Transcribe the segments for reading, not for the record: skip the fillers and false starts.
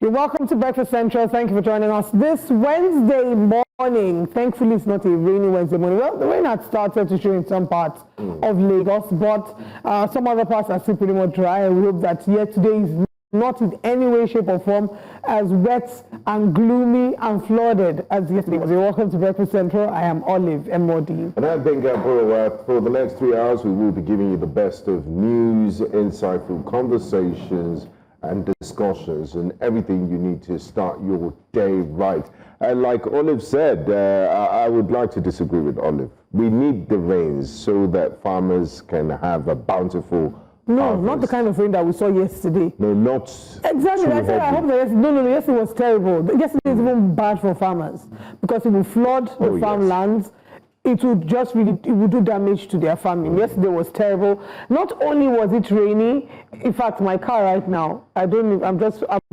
You're welcome to Breakfast Central. Thank you for joining us this Wednesday morning. Thankfully, it's not a rainy Wednesday morning. Well, the rain had started to show in some parts of Lagos, but some other parts are still pretty much dry. And we hope that today is not in any way, shape, or form as wet and gloomy and flooded as yesterday was. You're welcome to Breakfast Central. I am Olive, MOD. And I'm Gbenga and Olive. For the next 3 hours, we will be giving you the best of news, insightful conversations, and discussions, and everything you need to start your day right. And like Olive said, I would like to disagree with Olive. We need the rains so that farmers can have a bountiful harvest. Not the kind of rain that we saw yesterday. No, not exactly. I said, I hope that yesterday was terrible. Yesterday is even bad for farmers because it will flood the farmlands. It would just really, it would do damage to their farming. Yesterday was terrible. Not only was it rainy, in fact, my car right now, I'm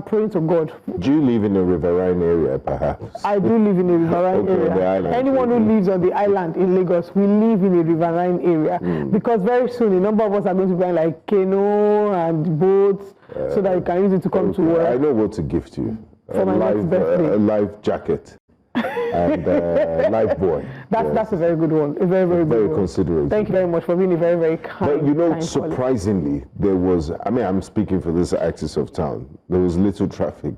praying to God. Do you live in a riverine area, perhaps? I do live in a riverine area. Anyone who lives on the island in Lagos, we live in a riverine area. Because very soon, a number of us are going to be buying like canoe and boats so that you can use it to come to work. I know what to gift you. For my next birthday. A life jacket. And life boy. That's a very good one. A very, very good one. Very considerate. Thank you very much for being a very, very kind. But you know, surprisingly, there was, I'm speaking for this axis of town, there was little traffic.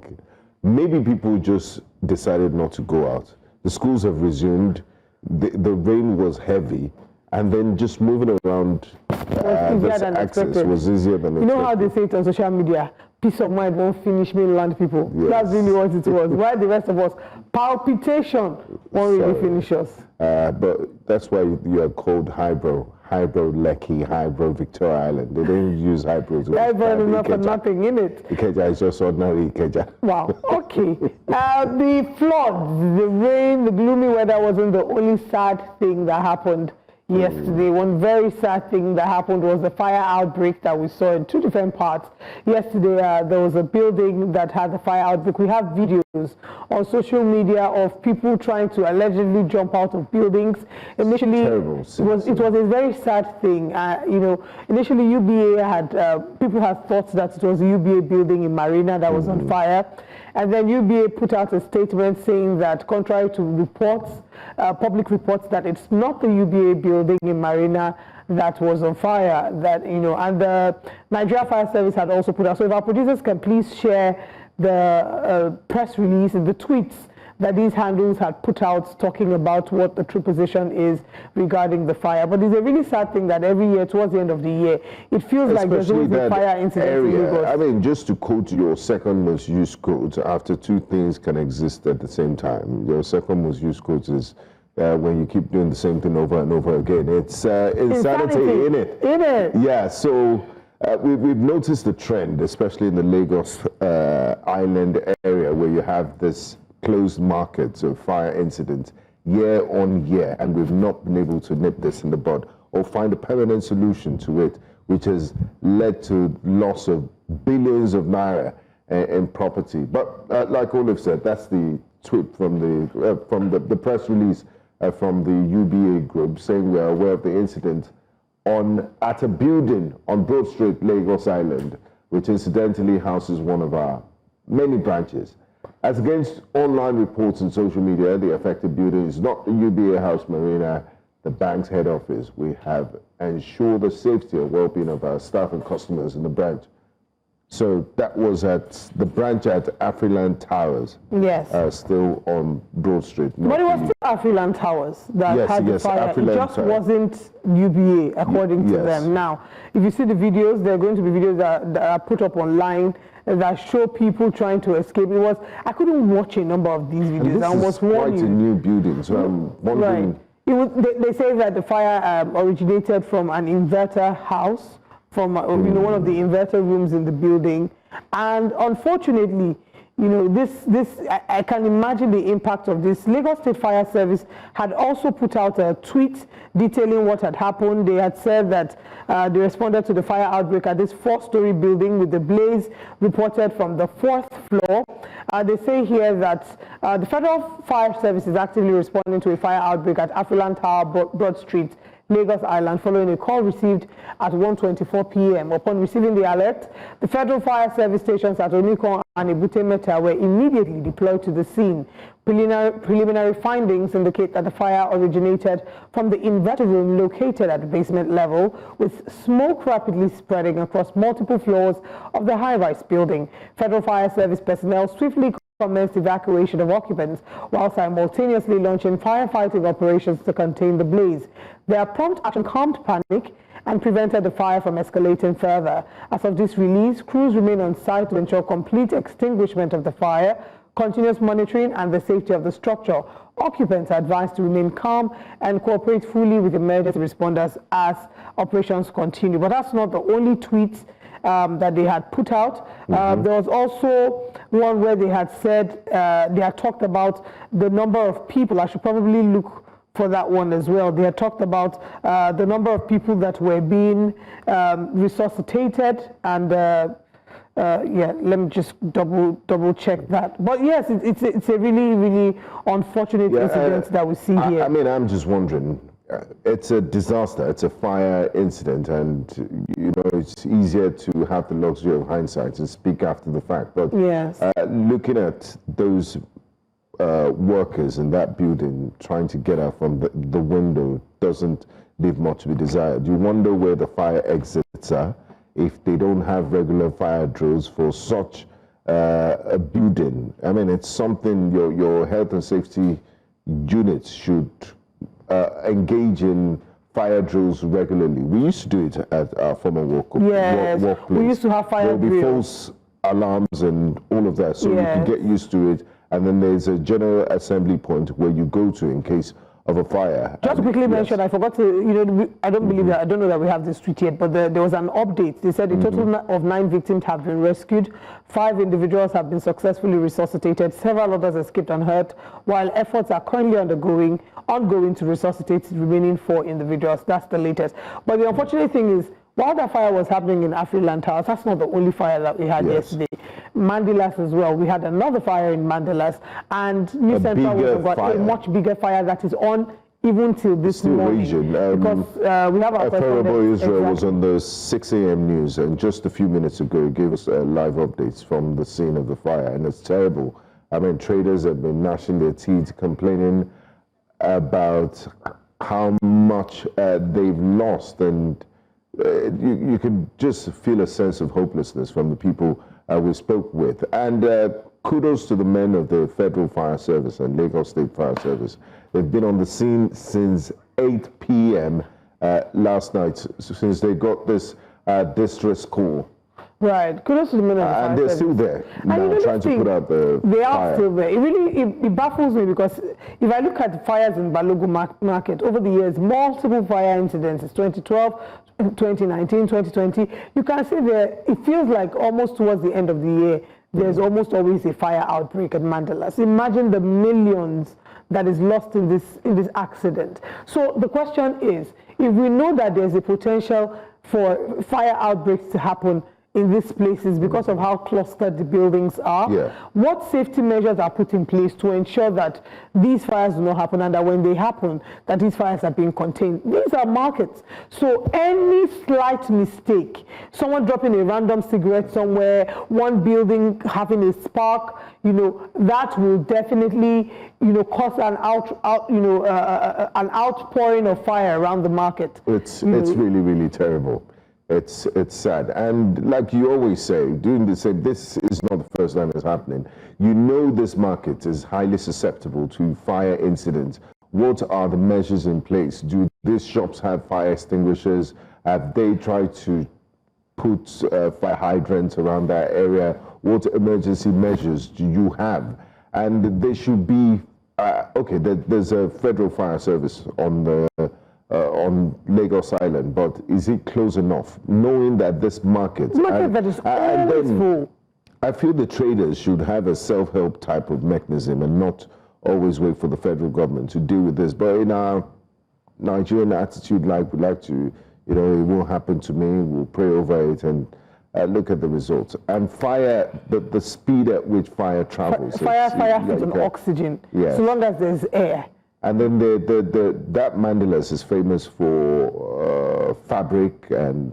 Maybe people just decided not to go out. The schools have resumed, the rain was heavy, and then just moving around this axis was easier than expected. You know how they say it on social media? Peace of mind won't finish mainland people. Yes. That's really what it was. Why the rest of us? Palpitation won't really finish us. But that's why you are called highbrow Lekki, highbrow Victoria Island. They don't use highbrow. Highbrow is not for nothing, in it. Ikeja is just ordinary Ikeja. Wow, okay. The floods, the rain, the gloomy weather wasn't the only sad thing that happened yesterday. One very sad thing that happened was the fire outbreak that we saw in two different parts. Yesterday, there was a building that had the fire outbreak. We have videos on social media of people trying to allegedly jump out of buildings. Initially, it was a very sad thing. Initially UBA had people had thought that it was a UBA building in Marina that was on fire. And then UBA put out a statement saying that, contrary to reports, public reports, that it's not the UBA building in Marina that was on fire. And the Nigeria Fire Service had also put out. So if our producers can please share the press release and the tweets that these handles had put out talking about what the true position is regarding the fire. But it's a really sad thing that every year, towards the end of the year, it feels like there's always a fire incident in Lagos. I mean, just to quote your second most used quote, after two things can exist at the same time. Your second most used quote is when you keep doing the same thing over and over again. It's insanity, innit? Innit? Yeah, so we've noticed the trend, especially in the Lagos Island area, where you have this closed markets of fire incidents year on year, and we've not been able to nip this in the bud or find a permanent solution to it, which has led to loss of billions of naira in property. But like Olive said, that's the tweet from the press release from the UBA group saying we are aware of the incident at a building on Broad Street, Lagos Island, which incidentally houses one of our many branches. As against online reports and social media, the affected building is not the UBA House Marina, the bank's head office. We have ensured the safety and well-being of our staff and customers in the branch. So that was at the branch at Afriland Towers. Yes. Still on Broad Street. But it was still Afriland Towers that had the fire. It just wasn't UBA, according to them. Now, if you see the videos, there are going to be videos that are put up online that show people trying to escape. I couldn't watch a number of these videos. And this is quite a new building, so I'm wondering. Right. They say that the fire originated from an inverter house, from one of the inverter rooms in the building, and unfortunately, I can imagine the impact of this. Lagos State Fire Service had also put out a tweet detailing what had happened. They had said that they responded to the fire outbreak at this 4-story building with the blaze reported from the 4th floor. They say here that the Federal Fire Service is actively responding to a fire outbreak at Afriland Tower, Broad Street, Lagos Island, following a call received at 1:24 p.m. Upon receiving the alert, the Federal Fire Service stations at Onikon and Ebute Metta were immediately deployed to the scene. Preliminary findings indicate that the fire originated from the inverter room located at the basement level, with smoke rapidly spreading across multiple floors of the high-rise building. Federal Fire Service personnel swiftly commenced evacuation of occupants while simultaneously launching firefighting operations to contain the blaze. Their prompt action calmed panic and prevented the fire from escalating further. As of this release, crews remain on site to ensure complete extinguishment of the fire, continuous monitoring, and the safety of the structure. Occupants are advised to remain calm and cooperate fully with emergency responders as operations continue. But that's not the only tweets that they had put out. There was also one where they had said, they had talked about the number of people. I should probably look for that one as well. They had talked about the number of people that were being resuscitated, and yeah, let me just double check that. But yes, it's a really unfortunate incident that we see here. I mean, I'm just wondering. It's a disaster. It's a fire incident, and you know it's easier to have the luxury of hindsight and speak after the fact. But yes, looking at those workers in that building trying to get out from the window doesn't leave much to be desired. You wonder where the fire exits are if they don't have regular fire drills for such a building. I mean, it's something your health and safety units should engage in fire drills regularly. We used to do it at our former workplace. We used to have fire drills. There will be false alarms and all of that, so you can get used to it. And then there's a general assembly point where you go to in case of a fire. Just to quickly mention, I forgot to, you know, I don't believe that, I don't know that we have this tweet yet, but there was an update. They said a total of 9 victims have been rescued, 5 individuals have been successfully resuscitated, several others escaped unhurt, while efforts are currently ongoing to resuscitate the remaining 4 individuals. That's the latest. But the unfortunate thing is, while that fire was happening in Afriland Towers, that's not the only fire that we had yesterday. Mandelas as well. We had another fire in Mandelas, and New Central was got a much bigger fire that is on even till this morning. Because we have our terrible Israel was on the 6 a.m. news, and just a few minutes ago it gave us live updates from the scene of the fire, and it's terrible. I mean, traders have been gnashing their teeth, complaining about how much they've lost, and you can just feel a sense of hopelessness from the people we spoke with. And kudos to the men of the Federal Fire Service and Lagos State Fire Service. They've been on the scene since 8 p.m. Last night, since they got this distress call. Right, kudos to the men of the fire and they're service. Still there now, trying to put out the They fire. are still there. It really baffles me, because if I look at fires in Balogun Market over the years, multiple fire incidents, 2012, 2019, 2020, you can see there, it feels like almost towards the end of the year, there's almost always a fire outbreak at Mandelas. Imagine the millions that is lost in this accident. So the question is, if we know that there's a potential for fire outbreaks to happen in these places because of how clustered the buildings are, what safety measures are put in place to ensure that these fires do not happen, and that when they happen, that these fires are being contained? These are markets, so any slight mistake, someone dropping a random cigarette somewhere, one building having a spark, you know, that will definitely, you know, cause an an outpouring of fire around the market. It's really terrible. It's sad, and like you always say, this is not the first time it's happening. You know, this market is highly susceptible to fire incidents. What are the measures in place? Do these shops have fire extinguishers? Have they tried to put fire hydrants around that area? What emergency measures do you have? And they should be okay. There's a Federal Fire Service on Lagos Island, but is it close enough, knowing that this market that is always full? I feel the traders should have a self-help type of mechanism and not always wait for the federal government to deal with this. But in our Nigerian attitude, like we like to, you know, it won't happen to me, we'll pray over it and look at the results. And fire, the speed at which fire travels. Fire feeds on oxygen, so long as there's air. And then that Mandelas is famous for fabric and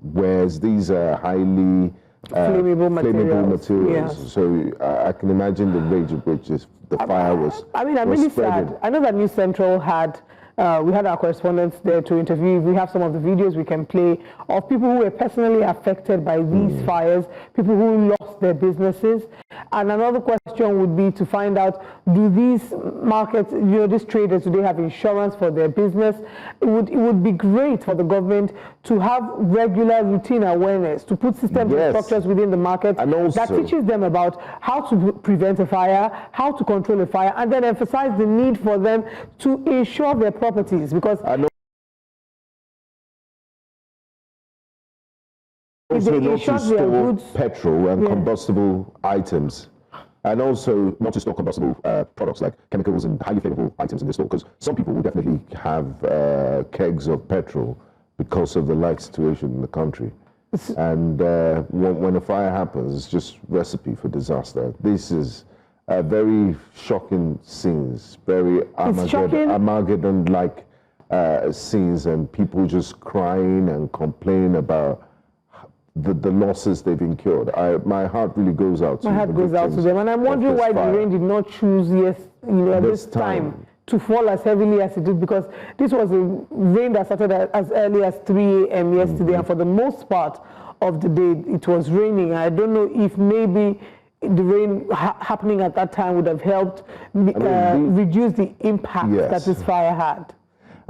wares. These are highly flammable materials. Yes. So I can imagine the rage of which the fire was. I mean, I'm really sad. I know that News Central had. We had our correspondents there to interview. We have some of the videos we can play of people who were personally affected by these fires, people who lost their businesses. And another question would be to find out, do these markets, these traders, do they have insurance for their business? It would be great for the government to have regular routine awareness, to put systems and structures within the market that teaches them about how to prevent a fire, how to control a fire, and then emphasize the need for them to insure their properties, because also not to store petrol and combustible items, and also not to store combustible products like chemicals and highly flammable items in the store, because some people will definitely have kegs of petrol because of the light situation in the country. And when a fire happens, it's just recipe for disaster. This is very shocking scenes, very Armageddon-like scenes, and people just crying and complaining about the losses they've incurred. My heart really goes out to them. My heart goes out to them, and I'm wondering why the rain did not choose this time to fall as heavily as it did, because this was a rain that started as early as 3 a.m. yesterday, and for the most part of the day it was raining. I don't know if maybe the rain happening at that time would have helped reduce the impact that this fire had.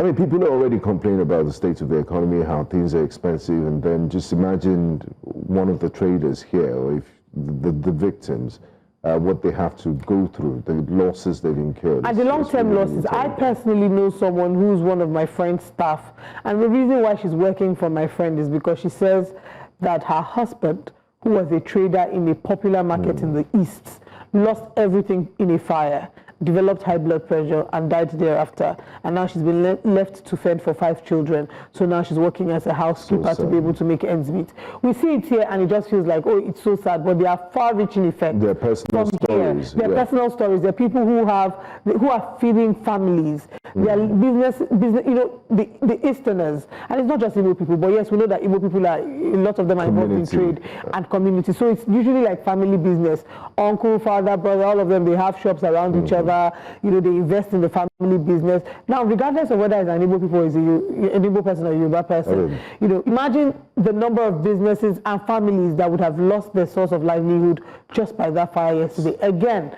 I mean, people are already complaining about the state of the economy, how things are expensive, and then just imagine one of the traders here, or if the victims, what they have to go through, the losses they've incurred. And the long-term losses. I personally know someone who's one of my friend's staff, and the reason why she's working for my friend is because she says that her husband, who was a trader in a popular market in the East, lost everything in a fire, developed high blood pressure, and died thereafter. And now she's been left to fend for 5 children. So now she's working as a housekeeper to be able to make ends meet. We see it here, and it just feels like, oh, it's so sad. But there are far-reaching effects. They're personal stories. They're personal stories. They're people who are feeding families. They're business. The Easterners, and it's not just Igbo people, but yes, we know that Igbo people are, a lot of them are involved in trade and community. So it's usually like family business. Uncle, father, brother, all of them, they have shops around each other. They invest in the family business. Now, regardless of whether it's an Igbo people or an Igbo person or a Yoruba person, imagine the number of businesses and families that would have lost their source of livelihood just by that fire yesterday. Again,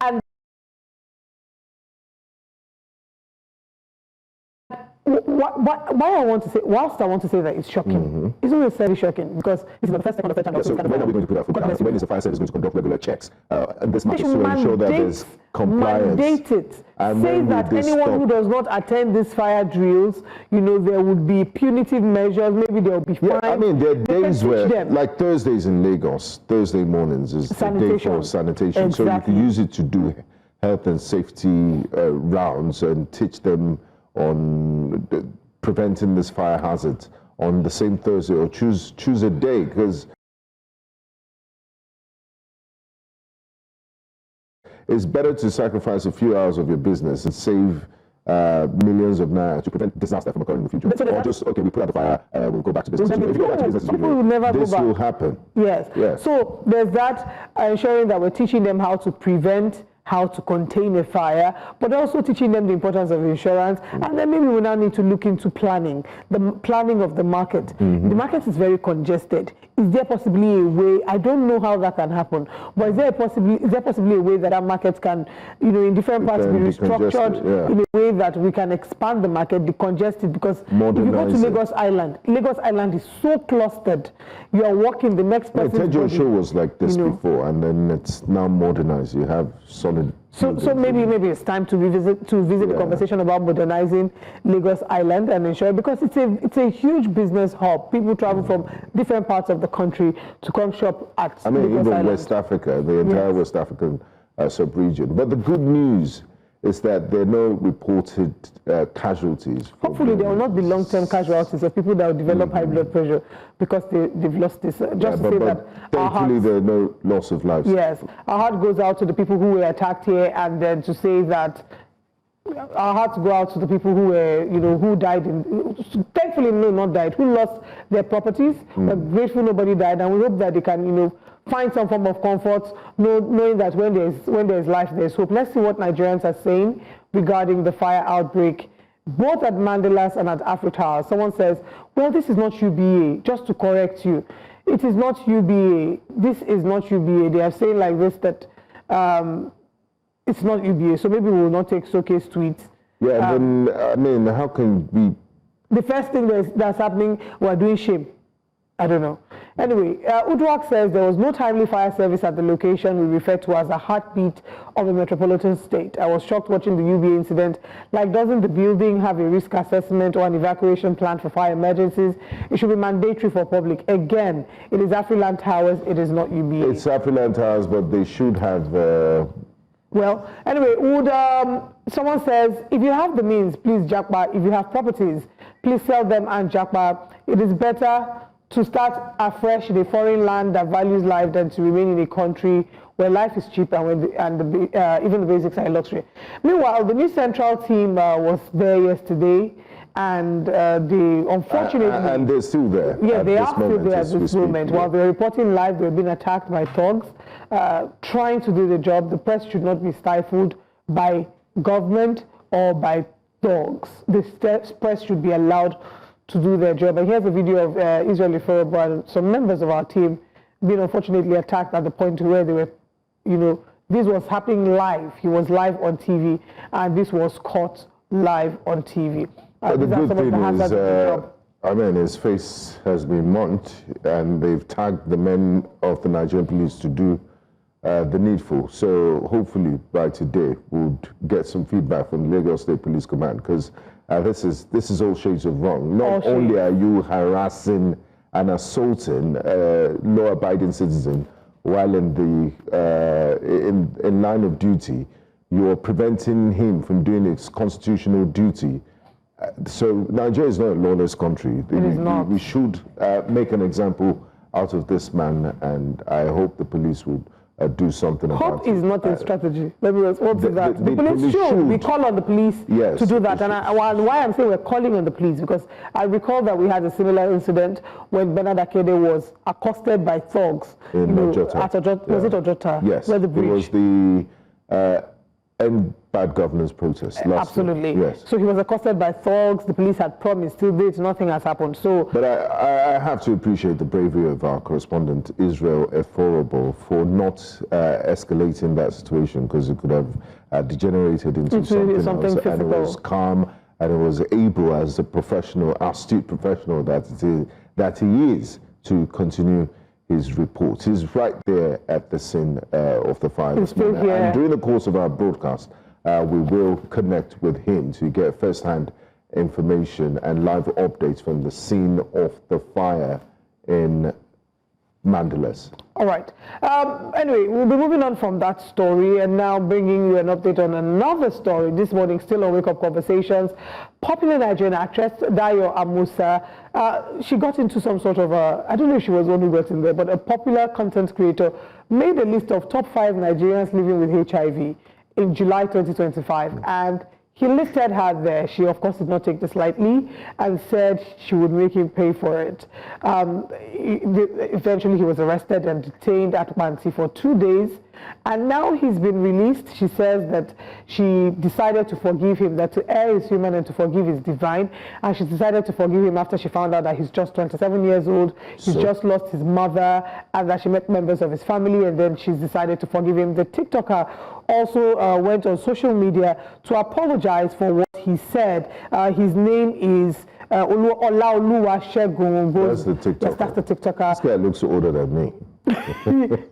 and why I want to say, whilst I want to say that it's shocking, it's not necessarily shocking, because it's not the first, second, or third time. So when are we going to put that foot down? When is the fire service going to conduct regular checks and this market to ensure that there's compliance? Mandate it. And say that anyone who does not attend these fire drills, there would be punitive measures. Maybe there will be fines. I mean, there are days where, like Thursdays in Lagos, Thursday mornings is the day for sanitation. So you can use it to do health and safety rounds and teach them on preventing this fire hazard on the same Thursday, or choose a day, because it's better to sacrifice a few hours of your business and save millions of naira to prevent disaster from occurring in the future. Or just, okay, we put out the fire, we'll go back to business. If you go back to business, this will happen. Yes. So there's that, ensuring that we're teaching them how to prevent, how to contain a fire, but also teaching them the importance of insurance. And then maybe we now need to look into planning, the planning of the market. The market is very congested. Is there possibly a way, I don't know how that can happen, but is there possibly a way that our market can, in different parts be restructured in a way that we can expand the market, decongest it? Because if you go to Lagos Island is so clustered. You are walking the next person's body. Tejo show was like this before, and then it's now modernized. You have solid. So maybe it's time to visit the conversation about modernizing Lagos Island and ensure, because it's a huge business hub. People travel from different parts of the country to come shop at Lagos even Island. West Africa, the entire West African sub-region. But the good news is that there are no reported casualties. Hopefully there will not be long-term casualties of people that will develop high blood pressure because they've lost this. Just to say that thankfully there are no loss of life. Yes, our heart goes out to the people who were attacked here, and then to say that our hearts go out to the people who were, who died thankfully, no, not died, who lost their properties. We're grateful nobody died, and we hope that they can, find some form of comfort, knowing that when there's life, there's hope. Let's see what Nigerians are saying regarding the fire outbreak, both at Mandilas and at Afriland Towers. Someone says, well, this is not UBA, just to correct you. It is not UBA. This is not UBA. They are saying like this, that it's not UBA, so maybe we will not take showcase tweets. Yeah, then, I mean, how can we... The first thing that's happening, we're doing shame. I don't know. Anyway, Udwak says there was no timely fire service at the location we refer to as the heartbeat of the metropolitan state. I was shocked watching the UBA incident. Like, doesn't the building have a risk assessment or an evacuation plan for fire emergencies? It should be mandatory for public. Again, it is Afriland Towers, it is not UBA. It's Afriland Towers, but they should have... Well, anyway, someone says, if you have the means, please Jakba. If you have properties, please sell them and Jakba. It is better to start afresh in a foreign land that values life than to remain in a country where life is cheap and even the basics are luxury. Meanwhile, the new central team was there yesterday, and they unfortunately... and they're still there. Yeah, they are still there at this moment. While they're reporting live, they're being attacked by thugs trying to do the job. The press should not be stifled by government or by thugs. The press should be allowed to do their job. And here's a video of Israeli Forobo and some members of our team being unfortunately attacked at the point where they were, this was happening live. He was live on TV, and this was caught live on TV. The good thing is, I mean, his face has been marked, and they've tagged the men of the Nigerian police to do the needful. So hopefully by today we'll get some feedback from the Lagos State Police Command, because this is all shades of wrong. Not only are you harassing and assaulting law-abiding citizen while in line of duty, you're preventing him from doing his constitutional duty. So Nigeria is not a lawless country. We should make an example out of this man, and I hope the police would do something about it. Hope is not a strategy. Let me respond to that. The police should. We call on the police to do that. And why I'm saying we're calling on the police, because I recall that we had a similar incident when Bernard Akede was accosted by thugs. In Ojota. Was it Ojota? Yes. Where the bridge. It was the End Bad Governance protest last Absolutely. Year. Yes. So he was accosted by thugs. The police had promised. Till date, nothing has happened. So, but I have to appreciate the bravery of our correspondent Israel Eforobo for not escalating that situation, because it could have degenerated into something else. Physical. And it was calm, and it was able, as a professional, astute professional that he is, to continue his report. He's right there at the scene of the fire this morning. And during the course of our broadcast, we will connect with him to get first-hand information and live updates from the scene of the fire in Mandelas. All right. Anyway, we'll be moving on from that story and now bringing you an update on another story this morning, still on Wake Up Conversations. Popular Nigerian actress Dayo Amusa, she got into some sort of I don't know if she was the one who got in there, but a popular content creator made a list of top 5 Nigerians living with HIV in July 2025. And he listed her there. She, of course, did not take this lightly and said she would make him pay for it. Eventually, he was arrested and detained at Mansi for 2 days. And now he's been released. She says that she decided to forgive him, that to err is human and to forgive is divine. And she decided to forgive him after she found out that he's just 27 years old. He's just lost his mother, and that she met members of his family, and then she's decided to forgive him. The TikToker also went on social media to apologize for what he said. His name is Olaoluwa Shegun. That's the TikToker. Yes, that's the TikToker. This guy looks older than me.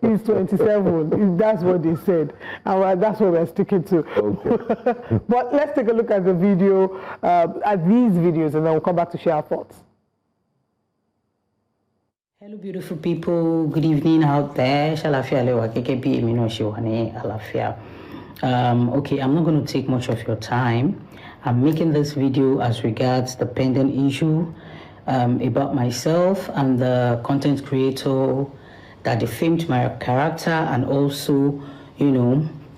He's 27. That's what they said. And that's what we're sticking to. Okay. But let's take a look at the video, at these videos, and then we'll come back to share our thoughts. Hello, beautiful people. Good evening out there. Okay, I'm not going to take much of your time. I'm making this video as regards the pending issue about myself and the content creator that defamed my character and also,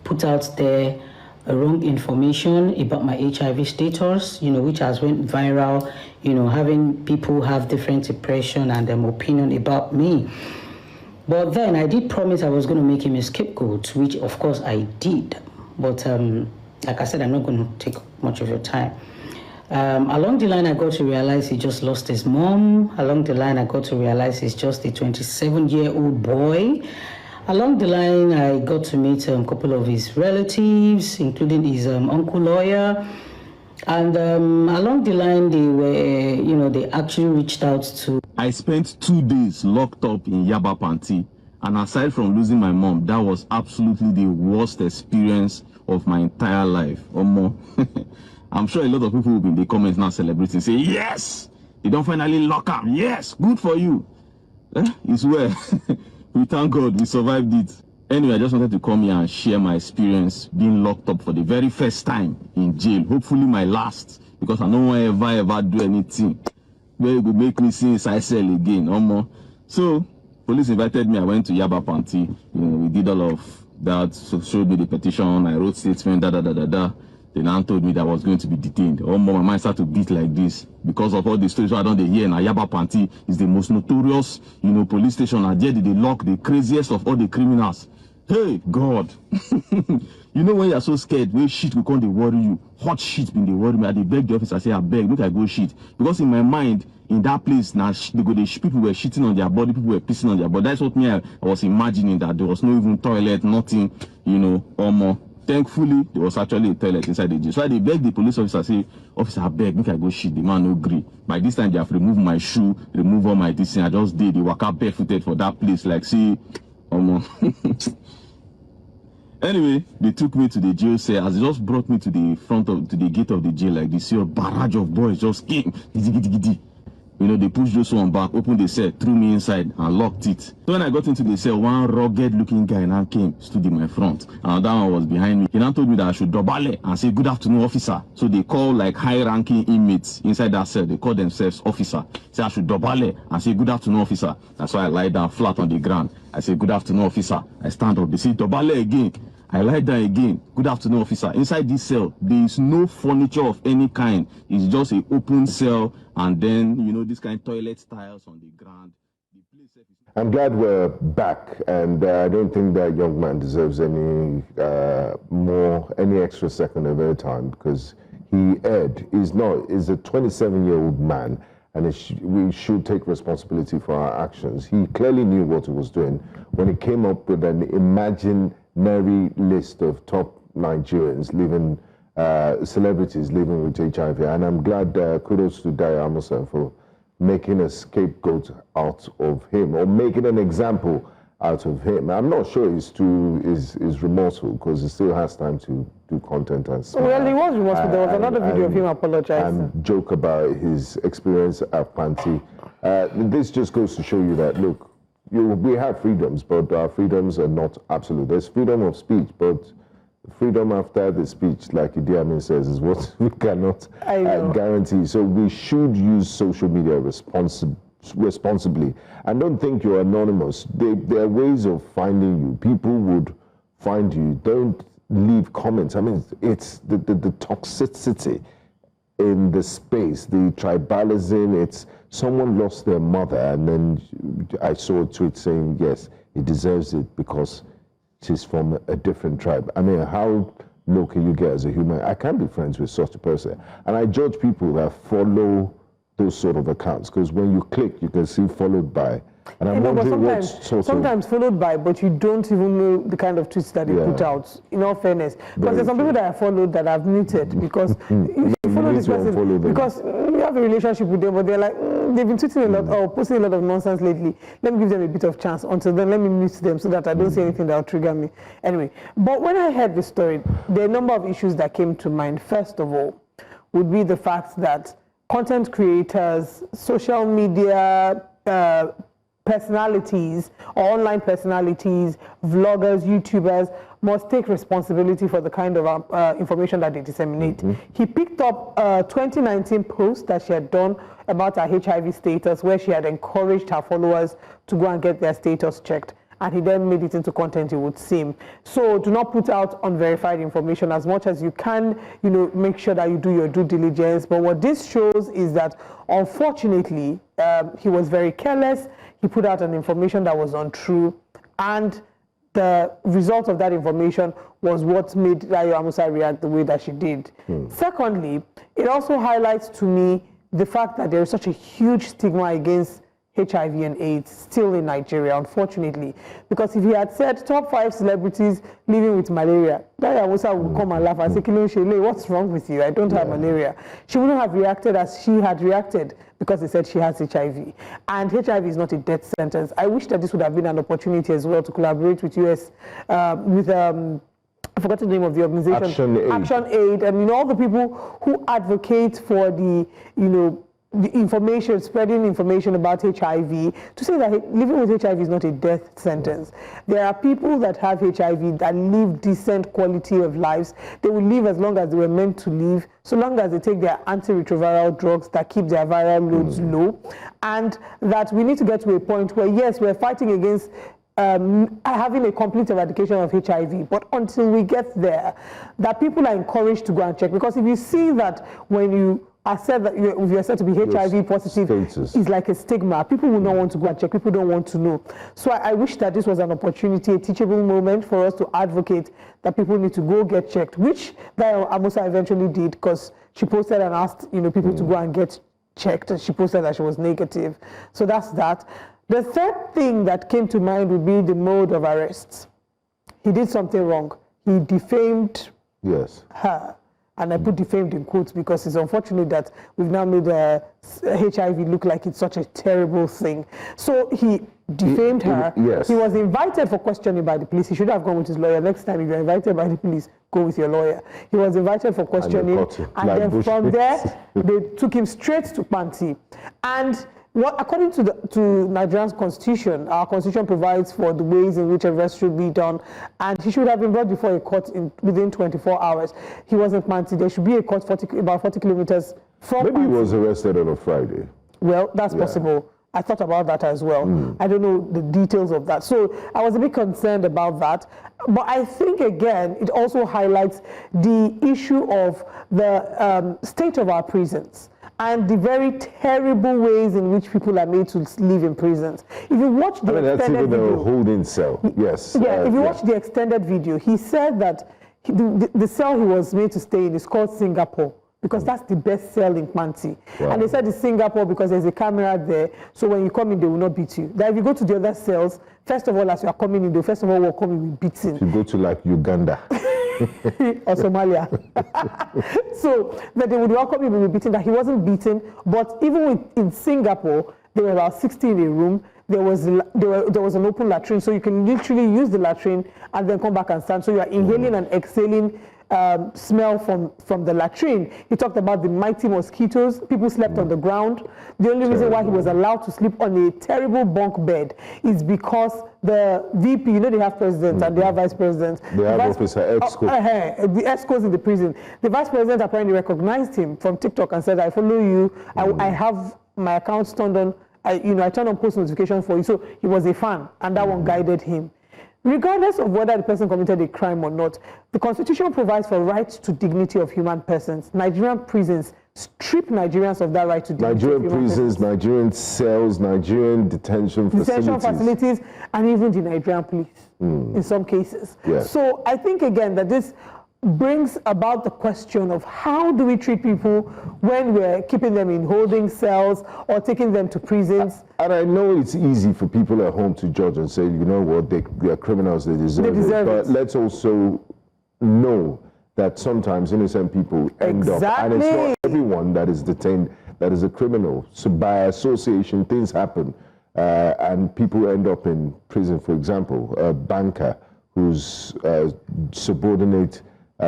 put out there wrong information about my HIV status, which has went viral, having people have different impression and opinion about me. But then I did promise I was going to make him a scapegoat, which of course I did. But like I said, I'm not going to take much of your time. Along the line, I got to realize he just lost his mom. Along the line, I got to realize he's just a 27-year-old boy. Along the line, I got to meet a couple of his relatives, including his uncle lawyer. And along the line, they were, they actually reached out to... I spent 2 days locked up in Yaba Panti. And aside from losing my mom, that was absolutely the worst experience of my entire life. I'm sure a lot of people will be in the comments now celebrating, say, yes, they don't finally lock up. Yes, good for you. It's well. We thank God we survived it. Anyway, I just wanted to come here and share my experience being locked up for the very first time in jail. Hopefully my last, because I don't want to ever do anything where it would make me see inside cell again. So, police invited me. I went to Yaba Panti. We did all of that. So showed me the petition. I wrote statement. They now told me that I was going to be detained. My mind started to beat like this because of all the stories I don't hear. Now Yaba Panti is the most notorious, police station. And there they lock the craziest of all the criminals. Hey, God. When you're so scared, when shit will come, they worry you. Hot shit been they worry me. I beg the officer, I say, I beg, look, I go shit. Because in my mind, in that place, now people were shitting on their body, people were pissing on their body. That's what I was imagining, that there was no even toilet, nothing, or more. Thankfully, there was actually a toilet inside the jail. So I beg the police officer, say, officer, I beg, make I go shit. The man no agree. By this time, they have removed my shoe, removed all my this, I just did. They walk out barefooted for that place, like, see, Anyway, they took me to the jail cell. As they just brought me to the gate of the jail, like this, a barrage of boys just came. They pushed those one back, opened the cell, threw me inside, and locked it. So when I got into the cell, one rugged-looking guy now came, stood in my front, and that one was behind me. He now told me that I should dobale and say, "Good afternoon, officer." So they call like high-ranking inmates inside that cell. They call themselves officer. Say I should dobale and say, "Good afternoon, officer." That's why I lie down flat on the ground. I say, "Good afternoon, officer." I stand up. They say, "Dobale again." I lie down again. "Good afternoon, officer." Inside this cell, there is no furniture of any kind. It's just an open cell, and then, this kind of toilet tiles on the ground. I'm glad we're back, and I don't think that young man deserves any extra second of airtime, because he erred. He's a 27-year-old man, and we should take responsibility for our actions. He clearly knew what he was doing when he came up with an imaginary list of top Nigerians living, celebrities living with HIV. And I'm glad, kudos to Dayo Amusa for making a scapegoat out of him, or making an example out of him. I'm not sure he's remorseful, because he still has time to do content and stuff. Well, he was remorseful. There was another video of him apologizing. And joke about his experience at Panti. This just goes to show you that, look, we have freedoms, but our freedoms are not absolute. There's freedom of speech, but freedom after the speech, like Dayo Amusa says, is what we cannot guarantee. So we should use social media responsibly. And don't think you're anonymous. There are ways of finding you. People would find you. Don't leave comments. I mean, it's the toxicity in the space, the tribalism. It's someone lost their mother, and then I saw a tweet saying, yes, he deserves it because she's from a different tribe. I mean, how low can you get as a human? I can't be friends with such a person. And I judge people that follow those sort of accounts, because when you click, you can see followed by. And I'm wondering what sometimes followed by, but you don't even know the kind of tweets that they put out, in all fairness. Because there's some people that I followed that I've muted, because you follow this person because you have a relationship with them, but they're like, they've been tweeting a lot or posting a lot of nonsense lately. Let me give them a bit of chance. Until then, let me mute them so that I don't see anything that will trigger me. Anyway, but when I heard the story, there are a number of issues that came to mind. First of all, would be the fact that content creators, social media personalities, or online personalities, vloggers, YouTubers, must take responsibility for the kind of information that they disseminate. He picked up a 2019 post that she had done about her HIV status, where she had encouraged her followers to go and get their status checked. and he then made it into content, it would seem. So do not put out unverified information as much as you can, make sure that you do your due diligence. But what this shows is that, unfortunately, he was very careless. He put out an information that was untrue, and the result of that information was what made Dayo Amusa react the way that she did. Secondly, it also highlights to me the fact that there is such a huge stigma against HIV and AIDS still in Nigeria, unfortunately. Because if he had said top 5 celebrities living with malaria, Dayo Amusa would come and laugh and say, Kilonshele, what's wrong with you? I don't have malaria. She wouldn't have reacted as she had reacted because they said she has HIV. And HIV is not a death sentence. I wish that this would have been an opportunity as well to collaborate with US, I forgot the name of the organization. Action Aid. And all the people who advocate for the, the information, spreading information about HIV, to say that living with HIV is not a death sentence. There are people that have HIV that live decent quality of lives. They will live as long as they were meant to live, so long as they take their antiretroviral drugs that keep their viral loads low. And that we need to get to a point where, yes, we're fighting against having a complete eradication of HIV, but until we get there, that people are encouraged to go and check. Because if you see that when you are said that you're said to be HIV positive, it's like a stigma. People will not want to go and check. People don't want to know. So I wish that this was an opportunity, a teachable moment for us to advocate that people need to go get checked, which Dayo Amusa eventually did, because she posted and asked people to go and get checked, and she posted that she was negative. So that's that. The third thing that came to mind would be the mode of arrest. He did something wrong. He defamed her. And I put defamed in quotes because it's unfortunate that we've now made HIV look like it's such a terrible thing. So he defamed her. He was invited for questioning by the police. He should have gone with his lawyer. Next time, if you're invited by the police, go with your lawyer. He was invited for questioning. And then from there, they took him straight to Panti. And according to Nigeria's constitution, our constitution provides for the ways in which arrest should be done, and he should have been brought before a court within 24 hours. He wasn't Panti. There should be a court about 40 kilometers from Maybe Panti. He was arrested on a Friday. Well, that's possible. I thought about that as well. I don't know the details of that. So I was a bit concerned about that. But I think, again, it also highlights the issue of the state of our prisons and the very terrible ways in which people are made to live in prisons. If you watch the extended video, that's even a holding cell. Yes. Yeah, if you watch the extended video, he said that the cell he was made to stay in is called Singapore, because that's the best cell in Panti. Wow. And they said it's Singapore because there's a camera there, so when you come in, they will not beat you. That if you go to the other cells, first of all, as you are coming in, they first of all will come in with beating. If you go to like Uganda. or Somalia. So that they would welcome him with beating, that he wasn't beaten, but even in Singapore, there were about 60 in a room. There was an open latrine, so you can literally use the latrine and then come back and stand. So you are inhaling and exhaling smell from the latrine. He talked about the mighty mosquitoes. People slept on the ground. The only reason why he was allowed to sleep on a terrible bunk bed is because the VP, they have presidents and they have vice presidents. They have officer EXCO. The EXCOs in the prison. The vice president apparently recognized him from TikTok and said, I follow you. I have my account turned on. I turned on post notification for you. So he was a fan, and that one guided him. Regardless of whether the person committed a crime or not, the Constitution provides for rights to dignity of human persons. Nigerian prisons strip Nigerians of that right to dignity of human persons. Nigerian cells, Nigerian detention facilities, and even the Nigerian police in some cases. Yes. So I think, again, that this brings about the question of how do we treat people when we're keeping them in holding cells or taking them to prisons. And I know it's easy for people at home to judge and say, you know what, they are criminals, they deserve it. But let's also know that sometimes innocent people end up, and it's not everyone that is detained that is a criminal. So by association, things happen, and people end up in prison. For example, a banker whose subordinate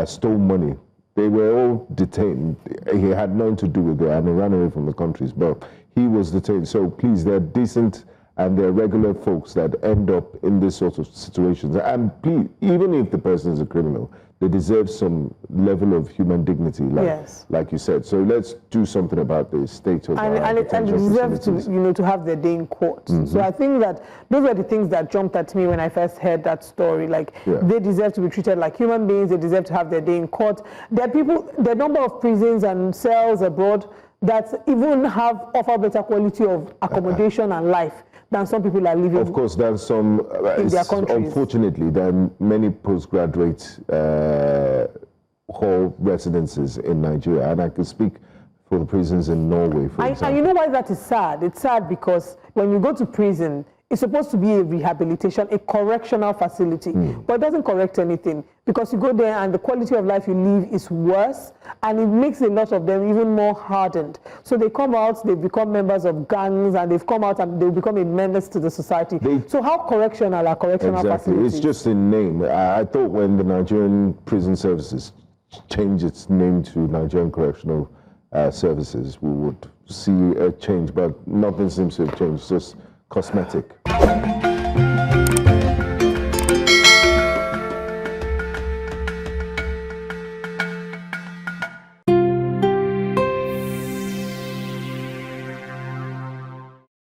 stole money. They were all detained. He had nothing to do with it, and he ran away from the countries, but he was detained. So please, there are decent and they're regular folks that end up in this sort of situations. And please, even if the person is a criminal, they deserve some level of human dignity, like you said. So let's do something about the state of and they deserve to have their day in court. So I think that those were the things that jumped at me when I first heard that story. Like they deserve to be treated like human beings. They deserve to have their day in court. There are people, the number of prisons and cells abroad that even offer better quality of accommodation and life than some people are living. Of course, there are some, in their countries. Unfortunately, there are many postgraduate hall residences in Nigeria, and I can speak for the prisons in Norway, for example. And you know why that is sad? It's sad because when you go to prison, it's supposed to be a rehabilitation, a correctional facility, but it doesn't correct anything because you go there and the quality of life you live is worse, and it makes a lot of them even more hardened. So they come out, they become members of gangs, and they've come out and they become a menace to the society. So how correctional are correctional facilities? It's just a name. I thought when the Nigerian Prison Services changed its name to Nigerian Correctional Services, we would see a change, but nothing seems to have changed, just cosmetic.